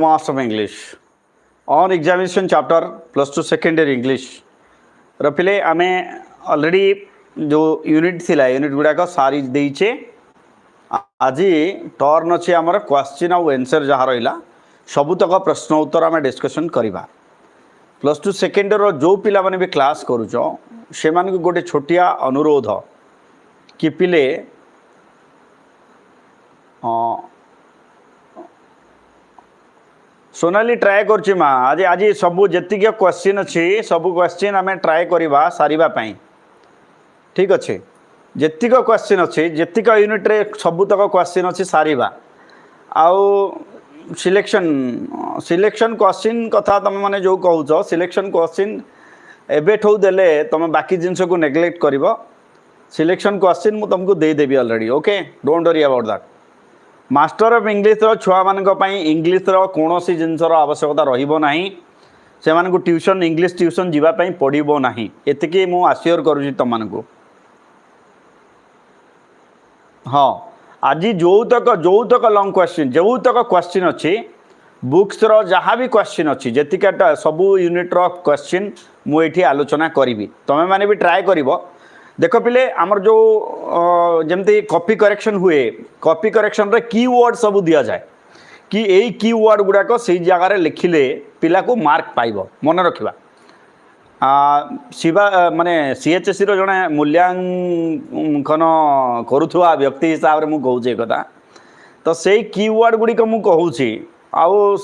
Mass of English on examination chapter +2 second year English रपिले आमे already जो unit थिला unit गुड़ाक सारी देचे आज टर्न अच्छे आमर क्वेश्चन आउ आंसर जहाँ रहा सबुतक प्रश्न उत्तर आम डिस्कसन करवा +2 सेकेंड इयर जो पिला माने भी क्लास करुच से गोटे छोटिया अनुरोध कि पिले सोनाली ट्राए कर माँ आज आज सब जी क्वेश्चन अच्छी सब क्वेश्चन आम ट्राए करवा सारे ठीक अच्छे जेतिक क्वेश्चन अच्छे जेतिक यूनिट रे सबुतक क्वेश्चन अच्छी सारिबा आउ सिलेक्शन सिलेक्शन क्वेश्चन कथा तुम मैंने जो कहूच सिलेक्शन क्वेश्चन एबेठू देले तुम बाकी जिनस को नेग्लेक्ट कर सिलेक्शन क्वेश्चन मुझे तुमको देदेवी already okay don't worry about that master of English छुआ मान इंग्लिश कौन सी जिनसर आवश्यकता रही से ट्यूशन इंग्लिश ट्यूशन जीवाई पड़ो ना एतिकी मु आश्योर करुँच तुमको हाँ आज जो तक लंग क्वेश्चन जो तक क्वेश्चन अच्छी बुक्स जहाँ भी क्वेश्चन अच्छी जीतिका सबू यूनिट क्वेश्चन मुझे आलोचना करी तुम्हें मैंने भी ट्राए कर देख पिले आमर जो जमती कॉपी करेक्शन हुए कॉपी करेक्शन रे कीवर्ड सब दि जाए कि यही कीवर्ड गुड़ाक से जगार लिखिले पिला को मार्क पाइब मन रखा शिवा माने CHSE रो जने मूल्यांकन करुवा व्यक्ति हिसाब से मुझे कथा तो से कीवर्ड गुड़िक मु कहूँ आउ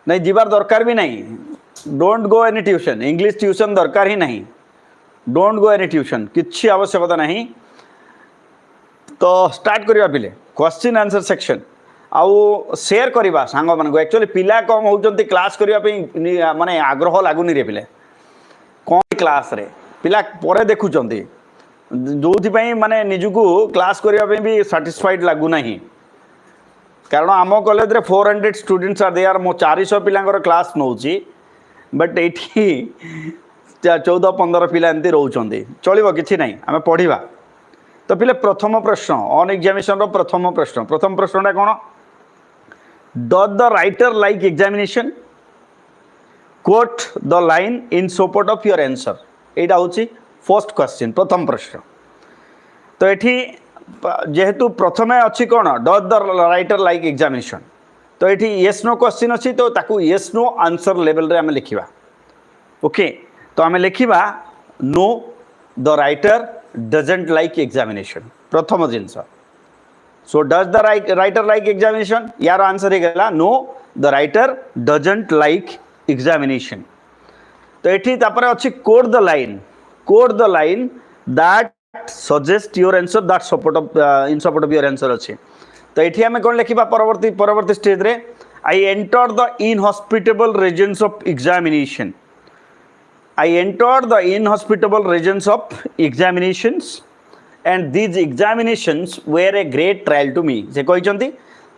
नहीं जीवार दरकार भी नहीं don't go any tuition English tuition दरकार ही नहीं डोंट गो एनी ट्यूशन किसी आवश्यकता नहीं तो स्टार्ट करवा पिले क्वेश्चन आंसर सेक्शन आउ शेयर करवा सांग मान एक्चुअली पिला कम होती क्लास करने माने आग्रह लगुनि रे पिले कौन क्लास रे पिला पर देखुं जो माने निजुको क्लास करने भी साटिस्फाइड लगुना कारण आम कॉलेज रे 400 स्टूडेंट्स आर देयर मो 400 पिलांकर क्लास नौची बट ये 14-15 पिला एमती रोचंदी चलो कि ना आम पढ़ा तो पिले प्रथम प्रश्न ऑन एग्जामिनेशन प्रथम प्रश्नटा कौन does the writer like examination quote the line in support of your answer यहाँ हूँ फर्स्ट क्वेश्चन प्रथम प्रश्न तो ये जेहेतु प्रथम अच्छी कौन does the writer like examination तो ये येस नो क्वेश्चन अच्छी तो ताकू येस नो आंसर लेवल रे आम लिखा ओके तो आम लिखा no the writer doesn't like examination प्रथम जिनस so does the writer like examination यार आंसर ही गला no the writer doesn't like examination तो ये अच्छी quote the line that suggest your answer that support of in support of your answer अच्छे तो ये आम कौन लिखा परवर्ती स्टेज रे I enter the inhospitable regions of examination I enter the inhospitable regions of examinations and these examinations were a great trial to me से कहते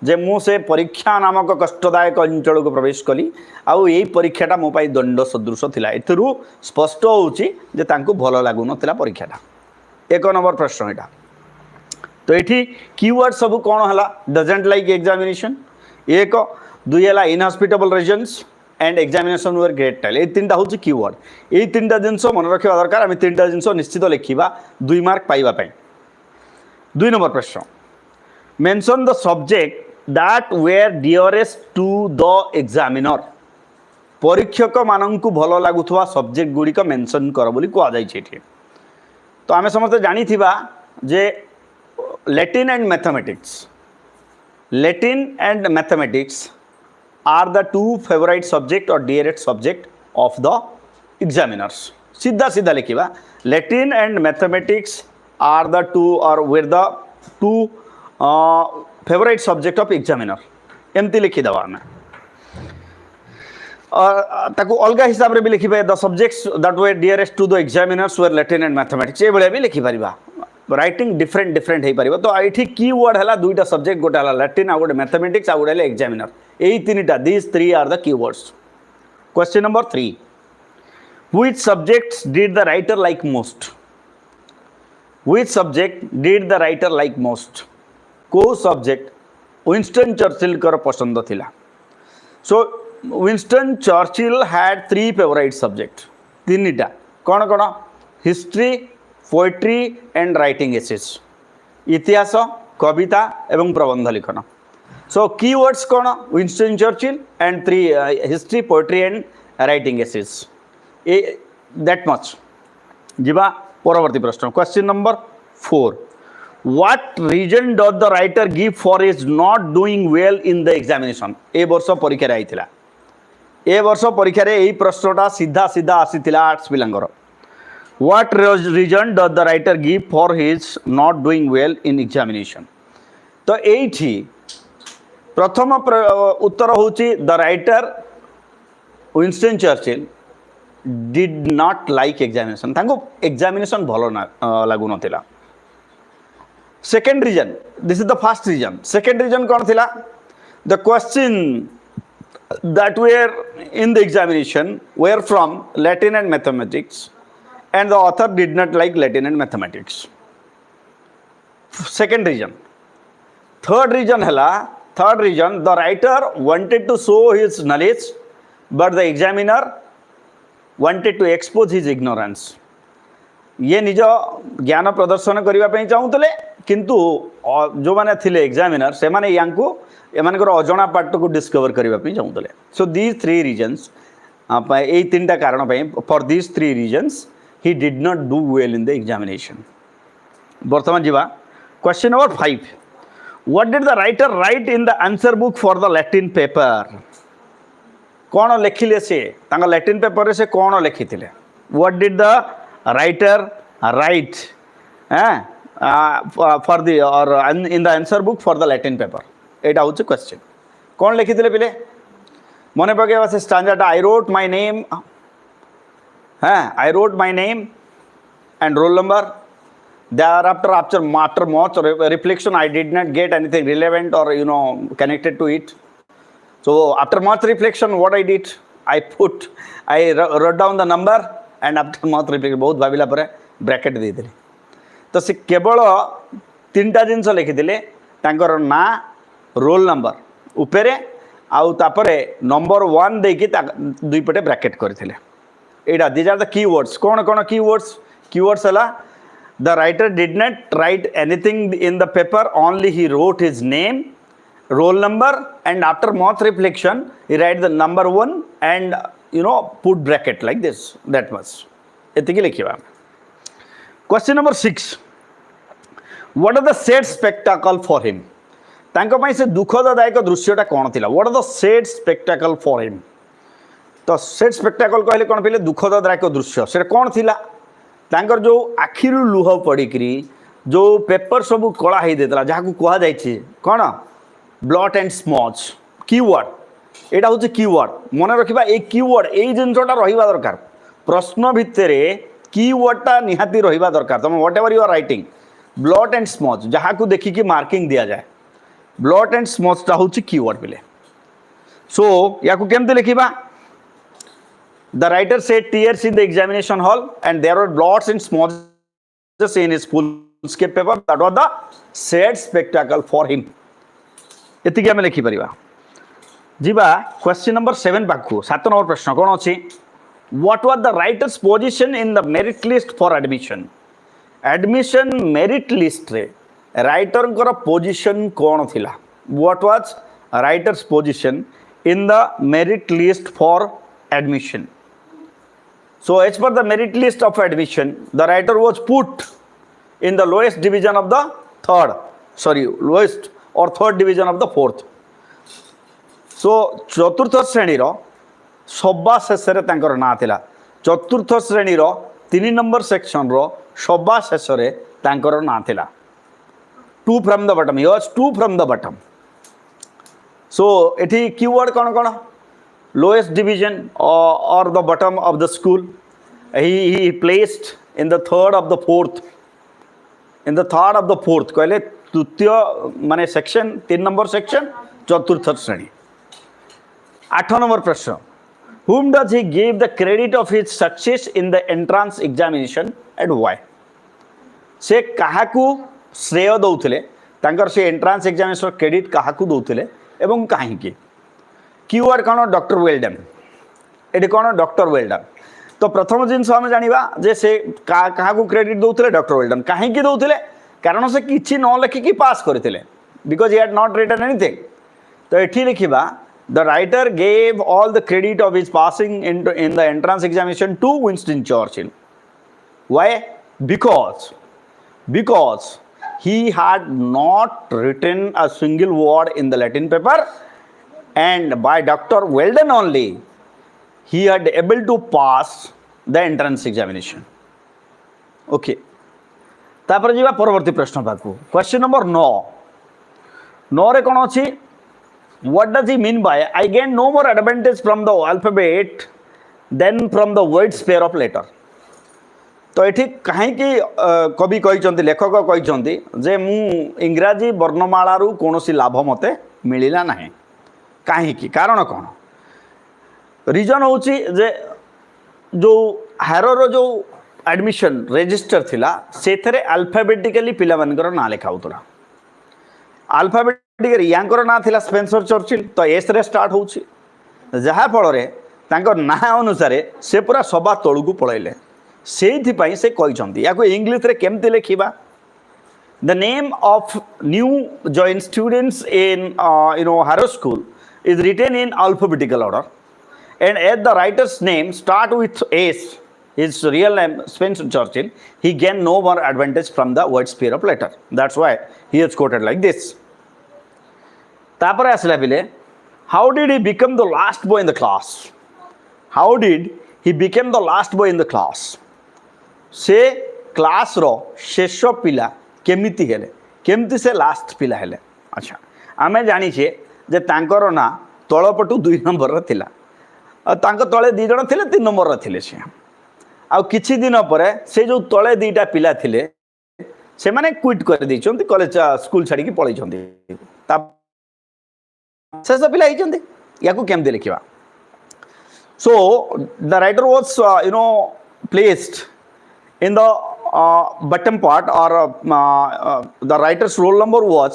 जे मुझे परीक्षा नामक कष्टदायक अंचल को प्रवेश कली आउ यही परीक्षाटा मो पाई दंड सदृश थिला एथुरु स्पष्ट होउची जे तांको भलो लागु नथिला परीक्षाटा एक नंबर प्रश्न एटा तो ये कीवर्ड सब कौन है डजंट लाइक एग्जामिनेशन एक दुई है inhospitable reasons and examination were great trial ये तीनटा हूँ कीवर्ड ये तीनटा जिनस मन रखा दरकार आम तीनटा जिनस निश्चित लिखा 2 मार्क पाइबा 2 नंबर प्रश्न mention the subject that were dearest to the examiner परीक्षक मानू भल लगुवा सब्जेक्ट गुड़िक मेंशन कर बोली कहुई तो आम समस्त जानी जे Latin and mathematics are the 2 favorite subject or dearest subject of the examiners. सीधा लिखा Latin and mathematics are the 2 or were the 2 favorite subject of examiner. एमती लिखिदेवा आम ताकू अलग हिसाब से भी लिखिपे the subjects that were dearest to the examiners were Latin and mathematics ये भी लिखिपर राइटिंग डिफरेंट हो पार तो ये कीवर्ड है 2टा सब्जेक्ट गोटे है लैटिन आ गोटे मैथमेटिक्स आ गोटे एग्जामिनर यही 3टा these 3 are the keywords question number 3 which subjects did the writer like most which subject did the writer like most को सब्जेक्ट विंस्टन चर्चिल कर पसंद थिला. So Winston Churchill had 3 favourite subject. तीनटा कौन कौन? History, poetry and writing essays. इतिहास, कविता एवं प्रबंध लिखन. सो कीवर्ड्स कौन? Winston Churchill and 3 history, poetry and writing essays. ए दैट मच. जीवा परवर्ती प्रश्न. Question number 4. What reason does the writer give for his not doing well in the examination? ए वर्ष परीक्षा रे आइथिला. ए वर्ष परीक्षा रे एई प्रश्नटा सीधा सीधा आसीथिला arts पिलांगर. What reason does the writer give for his not doing well in examination? तो एठी प्रथम उत्तर होची the writer Winston Churchill did not like examination. तांको एग्जामिनेशन भलो ना लागु नथिला. Second reason, this is the first reason. Second reason कौन थिला? The question that were in the examination were from Latin and mathematics and the author did not like Latin and mathematics. Second reason. Third reason हैला, third reason the writer wanted to show his knowledge but the examiner wanted to expose his ignorance. ये निज ज्ञान प्रदर्शन करने चाहूले किंतु जो मैंने थिले एग्जामिनर से माने यांकु एमानकर अजଣା पार्ट को डिस्कवर करने चाहूले. सो दीज 3 रीजन्स ये 3टा कारण for these 3 reasons he did not do well in the examination. बर्तमान जीवा question number 5. What did the writer write in the answer book for the Latin paper? कौन लिखिले से तांका लैटिन पेपर रे से कौन लिखिथिले? What did the writer write for the or in the answer book for the Latin paper? एटा होचे question. कौन लिखिथिले पिले? मने पकेवा से standard. I wrote my name, I wrote my name and roll number. Thereafter after much reflection I did not get anything relevant or connected to it. So after much reflection what I did, I wrote down the number and after much reflection बहुत भाविला पर bracket दे देले. तो से केवल 3टा जिनस लिखिथिले. तांकर ना, roll number उपरे आउ तापरे नंबर 1 देकी दुई पटे ब्रैकेट करथिले. एडा दीज आर द कीवर्ड्स. कौन कौन कीवर्ड्स? कीवर्ड्स हला the writer did not right anything in the paper, only he wrote his name, roll number and after much reflection he write the number 1 and put bracket like this. That much. एतिकी लिखिबा. Question number 6. What are the sad spectacle for him? तांको पई से दुखदायक दृश्यटा कोन थिला? What are the sad spectacle for him? तो सैड स्पेक्टाकल कहले कोन पहिले दुखदायक दृश्य से कोन थिला? तांकर जो आखिरु लुह पड़िकरी जो पेपर सब कला हे देतला जाहाकू कहा जाय छी कोन? Blot and smudge. कीवर्ड एटा होचे कीवर्ड. मन रखिबा ए कीवर्ड ए जिनसटा रहिबा दरकार. प्रश्न भितरे कीवर्डटा निहाती रहिबा दरकार. तम whatever you are writing blot and smudge जहाकू देखि कि मार्किंग दिया जाए. ब्लॉट एंड स्मॉजटा होचे कीवर्ड बिले. सो याकू केमते लिखिबा? The writer shed tears in the examination hall and there were blots and smudges in his foolscap paper. That was the sad spectacle for him. एतिकी आम लिखिपर. जीवा क्वेश्चन नंबर 7 पाखु. 7 नंबर प्रश्न कौन अच्छी? What was the writer's position in the merit list for admission? Admission merit list रे writer कर position कौन थिला? What was writer's position in the merit list for admission? So as per the merit list of admission the writer was put in the lowest division of the lowest or third division of the fourth. So चतुर्थ श्रेणी रो सभा शेष रे तांकर ना थिला. चतुर्थ श्रेणी रो 3 नंबर सेक्शन रो सभा शेष रे तांकर ना थिला. 2 from the bottom. He was 2 from the bottom. So एठी कीवर्ड कौन कौन? lowest division or the bottom of the school. He placed in the third of the fourth. In the third of the fourth कहले तृतीय माने section 3 number section चतुर्थ श्रेणी. 8 number प्रश्न. Whom does he give the credit of his success in the entrance examination and why? से काहाकू श्रेय दौथिले तांकर से एंट्रांस एग्जामिनेशन क्रेडिट क्या दौले एवं कहीं कीवर्ड कौन डॉक्टर वेल्डन ये कौन डॉक्टर वेल्डन तो प्रथम जिनस आम जाना जे से क्या क्रेडिट दौले डॉक्टर वेल्डन कहीं दौले कारण से किसी न लिखिकी पास करते because he had not written anything तो ये लिखा the writer gave all the credit of his passing in the entrance examination to Winston Churchill. Why? Because he had not written a single word in the Latin paper, and by Dr. Weldon only he had able to pass the entrance examination. Okay. तापर जीवा परवर्ती प्रश्न पाखु question number 9 रे कोन अछि what does he mean by I gain no more advantage from the alphabet than from the words pair of letter तो ये कहीं कवि कहते लेखक कहते जे मु इंग्राजी वर्णमाला रु कौनसी लाभ मते मिलला ना कहीं कारण कौन रीजन हूँ जे जो हारोर जो एडमिशन रजिस्टर थिला सेथरे अल्फाबेटिकली पिला मानकर ना लिखा होतला अल्फाबेटिक यांकर ना थिला स्पेंसर चर्चिल तो एस रे स्टार्ट होउछि जहा फल रे तांकर ना अनुसार से पूरा सभा तळु को पळैले सेथि पई से कहिसंती याको इंग्लिश रे केमते लिखिबा the name of new join students in Harrow School is written in alphabetical order and at the writer's name start with S his real name Winston Churchill he gained no more advantage from the words pair of letter that's why he is quoted like this tapare asla bile how did he become the last boy in the class how did he became the last boy in the class se class ro shesho pila kemiti hele kemti se last pila hele acha ame jani che je tankor na tolopatu 2 number ra thila तांको तले 2 जण थिले 3 number रा थिले से आउ किछि दिन पर से जो तले 2टा पिला थिले से माने क्विट कर दै छथि कॉलेज स्कूल छाड़ी के पळै छथि ता से सब पिला हिचथि याको केम दे लिखिबा so the writer was placed in the bottom part और the writer's roll number was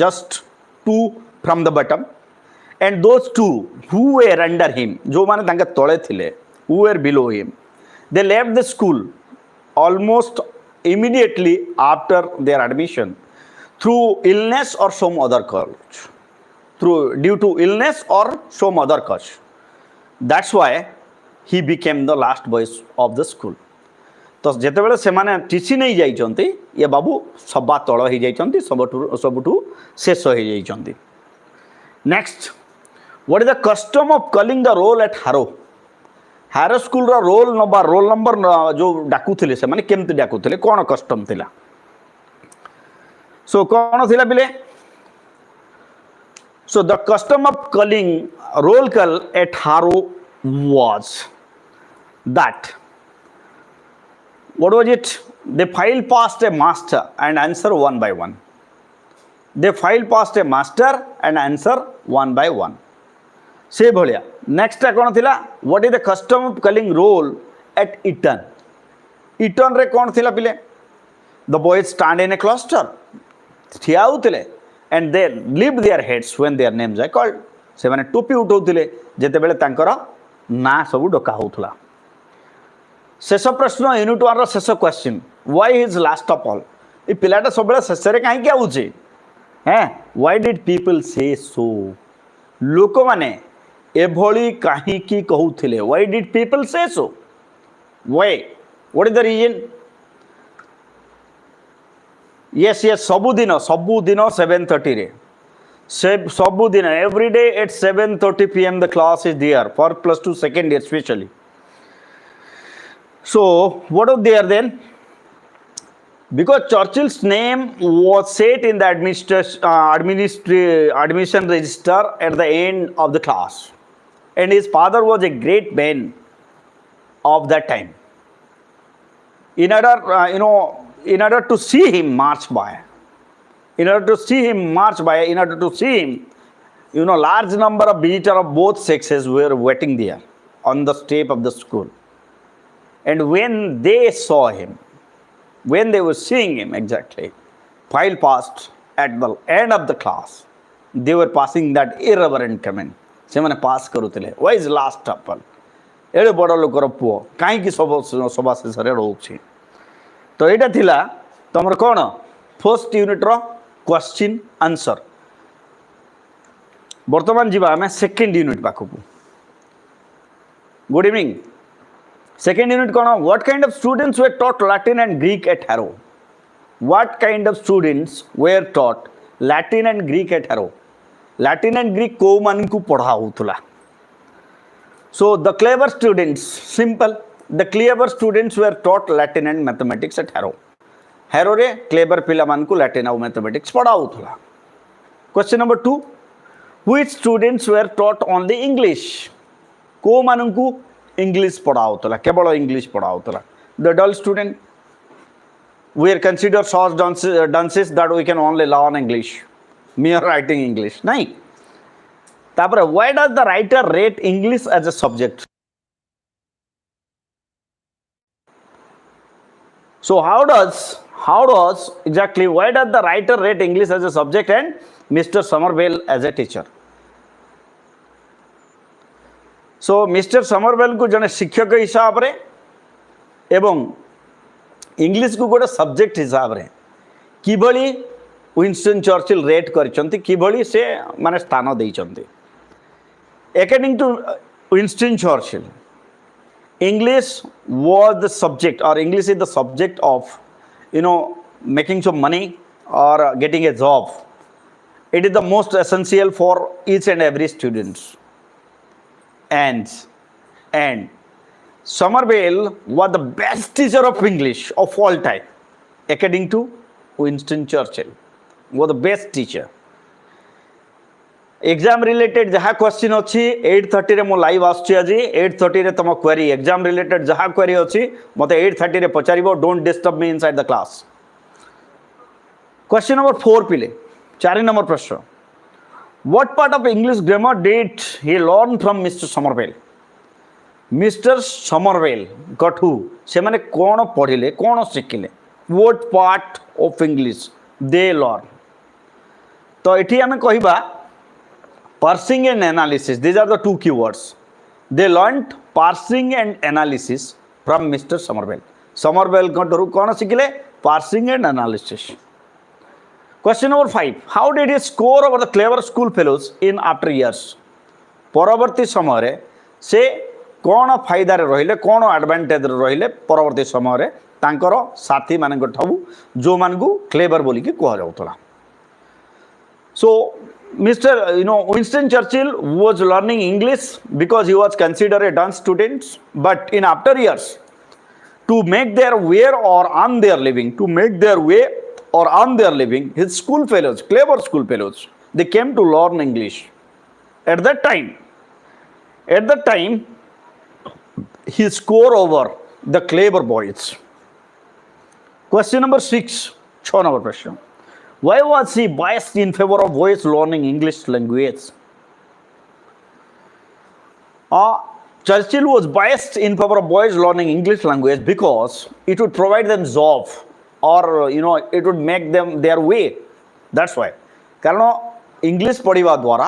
just 2 from the bottom and those 2 who were under him जो माने तांका तळे थिले who were below him they left the school almost immediately after their admission through illness or some other cause due to illness or some other cause that's why he became the last boy of the school तो जेते बेले से माने TC नहीं जाई चंती ये बाबू सबा तळ ही जाई चंती सबठू शेष ही जाई चंती next what is the custom of calling the roll at Harrow School roll number जो डाकुले से माने केमती डाकुले कौन कस्टम थिला सो कौन थिला बिले so the custom of calling roll call at Harrow was that what was it they file past a master and answer 1 by 1 they file past a master and answer 1 by 1 से भलिया next कौन थिला what is the custom of calling roll at Eton रे कौन थिला पिले the boys stand in a cluster ठिया होतिले and they lift their heads when their names are called से माने टोपी उठौतिले जेते बेले तांकर ना सब डका होथुला शेष प्रश्न यूनिट 1 रो शेष question why is last of all ए पिलाटा सब बेले शेष रे काहे के आउची हैं व्हाई डिड पीपल से सो लोक माने एभली कहीं कहूले why did people say so why what is the reason yes सबुदिन 7:30 रे सबुदिन every day at 7:30 PM the class is there for +2 second year specially so what was there then because Churchill's name was set in the admission register at the end of the class and his father was a great man of that time in order to see him march by large number of visitors of both sexes were waiting there on the step of the school and when they saw him when they were seeing him exactly file passed at the end of the class, they were passing that irreverent comment. ସେମାନେ pass କରୁଥିଲେ why is last couple ଏଡ଼େ ବଡ଼ ଲୋକର ପୁଅ କାହିଁକି ସଭା ଶେଷରେ ରହୁଛି। ତ ଏଇଟା ଥିଲା ତମର କ'ଣ ଫର୍ଷ୍ଟ ୟୁନିଟ୍ର କ୍ୱେଶ୍ଚିନ୍ ଆନ୍ସର୍। ବର୍ତ୍ତମାନ ଯିବା ଆମେ ସେକେଣ୍ଡ ୟୁନିଟ୍ ପାଖକୁ। Good evening. ସେକେଣ୍ଡ ୟୁନିଟ୍ କ'ଣ what kind of students were taught Latin and Greek at Harrow. What kind of students were taught Latin and Greek at Harrow. Latin and Greek କେଉଁମାନଙ୍କୁ ପଢ଼ା ହେଉଥିଲା। So the clever students, simple, the clever students were taught Latin and mathematics at Harrow. Harrow रे clever पिला मान को Latin और mathematics पढ़ा होता। Question number 2, which students were taught only English? को मानन को English पढ़ा होता, केवल English पढ़ा होता। The dull student, we are considered such dunces that we can only learn English, mere writing English, नहीं। तापर why does the writer rate English as a subject? So how does exactly why does the writer rate English as a subject and Mr. Somerville as a teacher? So Mr. Somerville को जने शिक्षक हिसाब रे एवं English को गोटे subject हिसाब रे किभली विंस्टन चर्चिल रेट करचंती किभली से माने स्थान देइचंती। According to Winston Churchill, English was the subject, or English is the subject of, making some money or getting a job. It is the most essential for each and every student. And Somerville was the best teacher of English of all time. According to Winston Churchill, was the best teacher. Exam related जहाँ question अच्छी 8:30 रे मो live आसुची आज 8:30 रे तुम query exam related जहाँ query अच्छी मत 8:30 रे पचारिबो don't disturb me inside the class. Question number 4 पिले 4 नंबर प्रश्न what part of English grammar did he learn from mister Somervell. Mister Somervell कठू से माने कोन पढ़िले कोन शिखिले what part of English they learn. तो एठी हमें कहिबा parsing and analysis, these are the two keywords. They learnt parsing and analysis from Mr. Somerville. Somerville कौन शिखिले parsing and analysis. Question number 5, how did he score over the clever school fellows in after years? परवर्ती समय रे से कौन फायदा रे रहिले कौन एडवांटेज रे रहिले परवर्ती समय रे तांकर साथी माने गठबु जो मान को क्लेवर बोली के कह जाउतला। So Mr. Winston Churchill was learning English because he was considered a dunce student, but in after years, to make their way or earn their living, his school fellows, clever school fellows, they came to learn English. At that time, he scored over the clever boys. Question number 6, 6 number question. Why was he biased in favor of boys learning English language? Churchill was biased in favor of boys learning English language because it would provide them job or it would make them their way. That's why. कारण English पढ़िबा द्वारा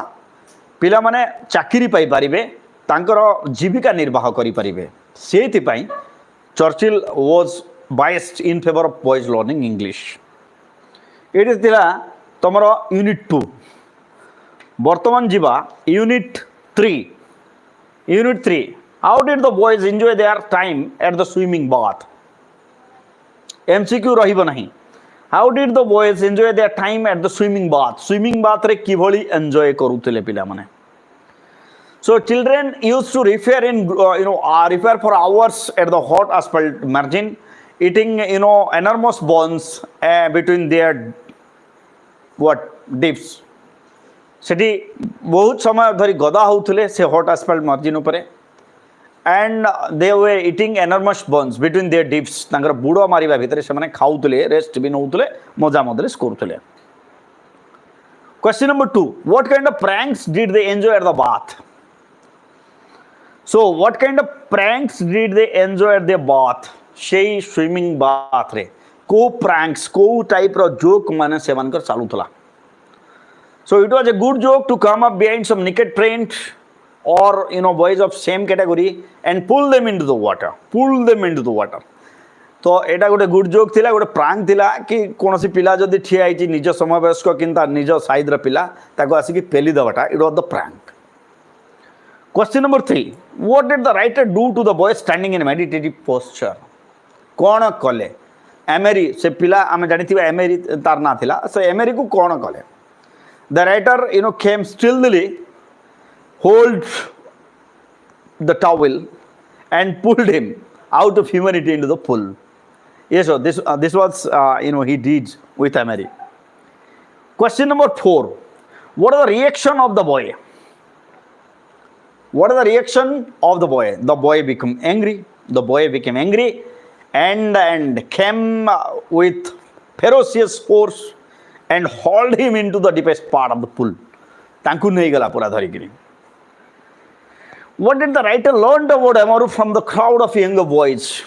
पिला माने चाकरी पाई पारिबे तांकर जीविका निर्वाह करि पारिबे सेति पई Churchill was biased in favor of boys learning English. एटी थिला तमर यूनिट 2 वर्तमान जीवा unit 3 how did the boys enjoy their time at the swimming bath. MCQ रहिबो नहीं। How did the boys enjoy their time at the swimming bath रे किभली enjoy करूथिले पिला माने। So children used to repair for hours at the hot asphalt margin eating enormous bones between their dips सेठी बहुत समय धरी गदा होउथले से हॉट asphalt margin उपरे and they were eating enormous bones between their dips तांकर बुड़ो मारिबा भितरे से माने खाउथले रेस्ट भी नउथले मजा मदले करूथले। Question number 2, what kind of pranks did they enjoy at the bath? So what kind of pranks did they enjoy at the bath? সেই swimming bath রে को प्रैंक्स को टाइप रो जोक माने सेवन कर चालू थला। So it was a good joke to come up behind some naked print or boys of same category and pull them into the water. Pull them into the water. तो एटा गोटे good joke थिला गोटे प्रांक थिला कि कोनोसी पिला जदि ठिया आइछि निज समवयस्क किंता निज साइड र पिला ताको आसिकी पेली दबाटा it was the prank. Question number 3. What did the writer do to the boy standing in meditative posture. कोन कले एमेरी से पिला आमे जानिथिबा एमेरी तार ना थिला से एमेरी को कोन कले. The writer came stillly hold the towel and pulled him out of humanity into the pool. Yes, so this was he did with Emery. Question number 4. What is the reaction of the boy? What is the reaction of the boy? The boy became angry. The boy became angry and came with ferocious force and hauled him into the deepest part of the pool. तांकु नहीं गला पूरा धरी गिरी. What did the writer learn about Amaru from the crowd of younger boys?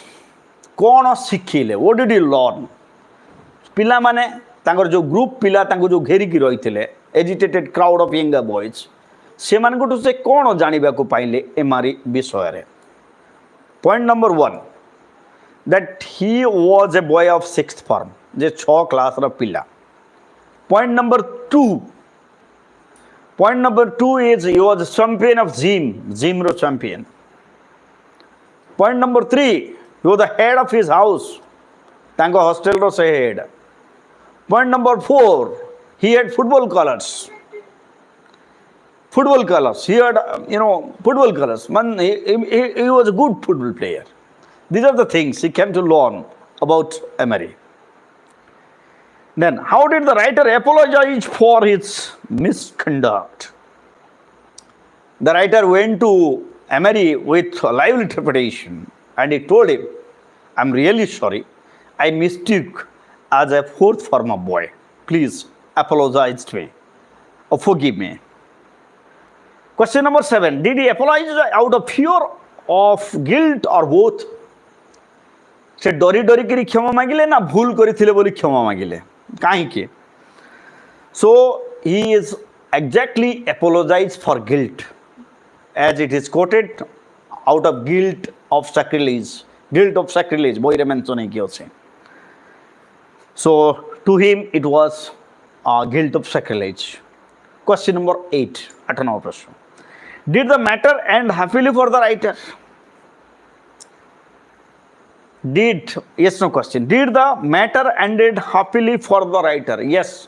कौन शिखिले? What did he learn? पिला माने तांकर जो group पिला तांको जो घेरी की रही थिले agitated crowd of younger boys से मान को से कौन जानिबा को पाइले एमारी विषय रे. Point number 1 that he was a boy of 6th form J 6 class रा पिला. Point number 2 is he was a champion of gym ro champion. Point number 3, he was the head of his house, tango hostel ro se head. Point number 4, he had football colors. He had football colors. Man, he was a good football player. These are the things he came to learn about Emery. Then, how did the writer apologize for his misconduct? The writer went to Emery with a lively trepidation and he told him, I'm really sorry. I mistook as a 4th form of boy. Please apologize to me or forgive me. Question number 7. Did he apologize out of fear of guilt or both? से डरी डरी करी क्षमा मांगिले ना भूल करिथिले बोली क्षमा मांगिले काहे के. So he is exactly apologized for guilt as it is quoted out of guilt of sacrilege boy रे मेंशन है कियो से. So to him it was guilt of sacrilege. Question number 8 8 9 प्रश्न. Did the matter end happily for the writer? Did the matter ended happily for the writer? Yes,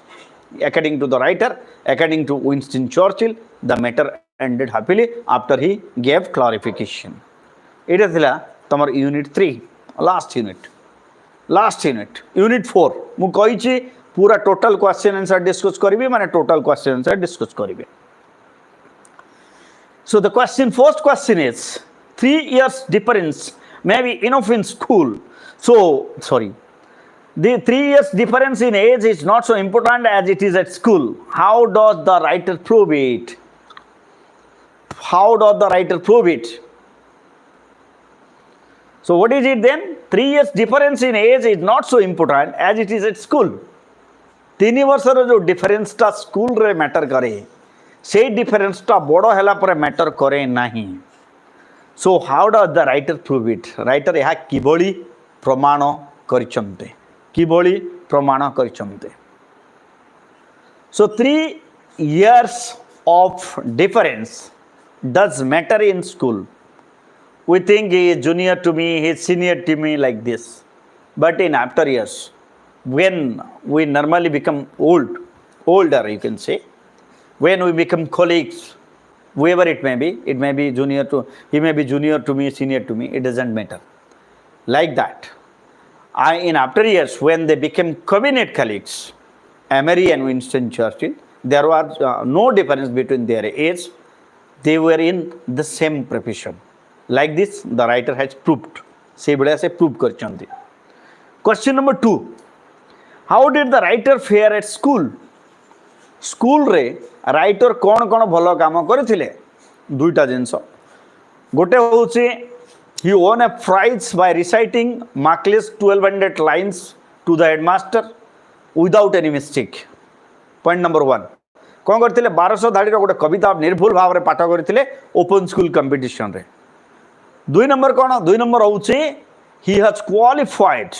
according to the writer, according to Winston Churchill, the matter ended happily after he gave clarification. It is tomar unit 3, last unit. Unit 4 mu koichi pura total question answer discuss karibi mane total question answer discuss karibi. So the first question is 3 years difference may be enough in school. The 3 years difference in age is not so important as it is at school. How does the writer prove it? So what is it then? 3 years difference in age is not so important as it is at school. 3 वर्षर जो difference टा school रे matter करे से difference टा बड़ हैला पर matter करे नाही. So how does the writer prove it? Writer यह किभली प्रमाण करिचंते. So 3 years of difference does matter in school. We think he is junior to me, he is senior to me like this. But in after years, when we normally become older you can say, when we become colleagues, whoever it may be he may be junior to me, senior to me, it doesn't matter. Like that, in after years when they became cabinet colleagues, Emery and Winston Churchill, there was no difference between their age. They were in the same profession. Like this, the writer has proved. से बड़े से prove करचंती. Question number 2. How did the writer fare at school? School रे writer कौन भलो काम करथिले? दुईटा जिंस. गोटे होउची he won a prize by reciting markless 1200 lines to the headmaster without any mistake. Point number 1. कौन करते 1200 धाड़ी गोटे कविता निर्भुल भाव में पाठ करते ओपन स्कूल कंपटीशन रे 2 नंबर कौन 2 नंबर हूँ he has qualified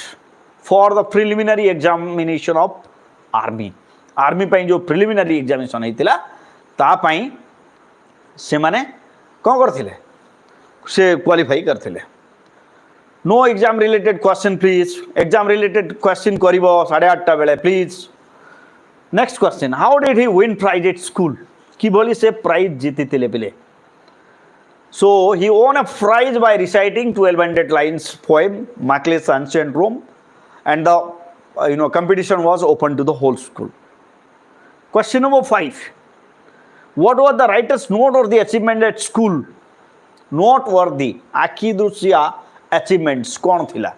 for the preliminary examination of army जो प्रिलिमिनरी एग्जामिनेशन होता तापाई से माने कौन करते से क्वालिफाई करते no exam related question please exam related question कर 8:30 बेले please next question how did he win prize at school कि बोली से प्राइज जीति पिले so he won a prize by reciting 1200 lines poem Macle's Ancient Rome and the competition was open to the whole school. Question number 5, what was the writer's note or the achievement at school? Noteworthy akidusya achievements कौन थिला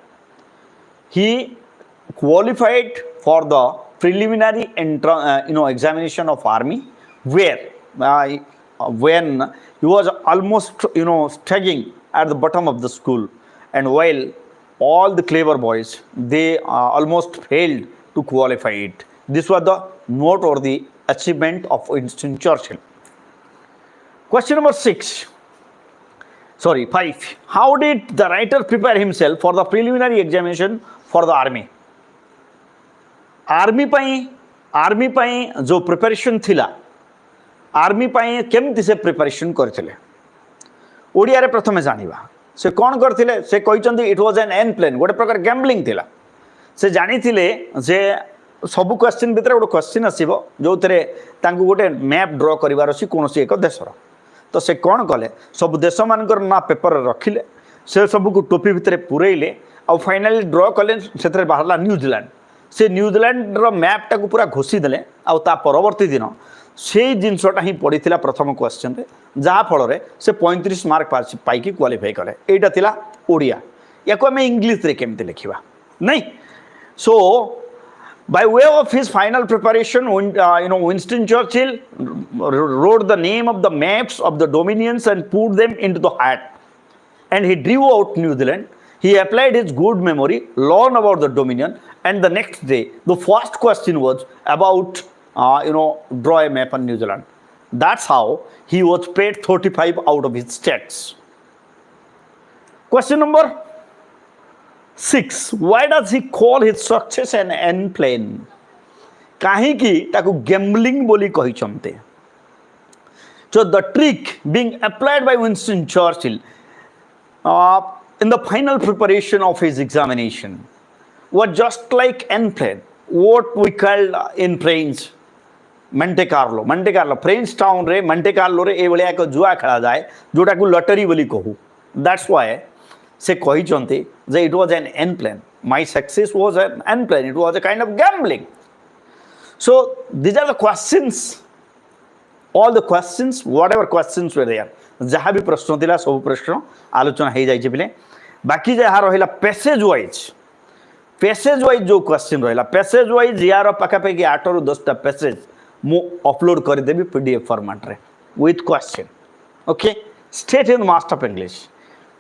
he qualified for the preliminary examination of army where when he was almost studying at the bottom of the school and while all the clever boys they almost failed to qualify it. This was the note or the achievement of Winston Churchill. Question number 5, how did the writer prepare himself for the preliminary examination for the army? Army पाई जो preparation थिला army पाई केमती से preparation करते ओडिया रे प्रथमे जानिबा से कौन करते से कहते it was an an plain गोटे प्रकार गैम्बलिंग थिला से जानी थिले जे सब क्वेश्चन भितर गोटे क्वेश्चन आसीबो जो थरे तांको गोटे मैप ड्रॉ करिवार अछि कोनोसी एक देशर तो से कौन कले सब देश मानकर ना पेपर रखिले से सब को टोपी भितर पुरैले आ फाइनली ड्रॉ कले से बाहरला न्यूजीलैंड से न्यूजीलैंड रो मैप टाको पूरा घोषी देले आ ता परवर्ती दिन से जिनसटा ही पड़ी प्रथम क्वेश्चन रे जहाँ फल से 35 मार्क पाई क्वालिफाई कले एटा थिला ओडिया या को हमें इंग्लिश रे केमते लिखिबा नहीं सो by way of his final preparation Winston Churchill wrote the name of the maps of the dominions and put them into the hat and he drew out New Zealand. He applied his good memory, learned about the dominion, and the next day the first question was about draw a map on New Zealand. That's how he was paid 35 out of his stats. Question number 6, why does he call his success an end plane? काहीकि ताकू gambling बोली कही चमते. So the trick being applied by Winston Churchill in the final preparation of his examination was just like end plane, what we called in French Monte Carlo. French town रे Monte Carlo रे ए भलिया एक जुआ खेला जाए जोटा को lottery बोली कहू. That's why से कही चंती जे it was an end plan. My success was an end plan. It was a kind of gambling. So these are the questions. All the questions, whatever questions were there. जहाँ भी प्रश्न थिला सब प्रश्न आलोचना हो जाइए पिले. बाकी जहाँ रहिला पैसेज वाइज जो क्वेश्चन रहिला पैसेज वाइज यार पाखापाखि 8 ରୁ 10टा पैसेज मु अपलोड कर देबी पीडीएफ फॉर्मेट रे with question. Okay state in master of English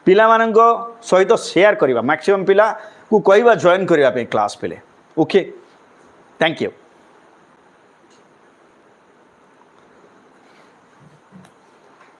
पिला मानक सहित शेयर करवा मैक्सिमम पिला को कहवा जॉइन करने क्लास पिले. Okay thank you.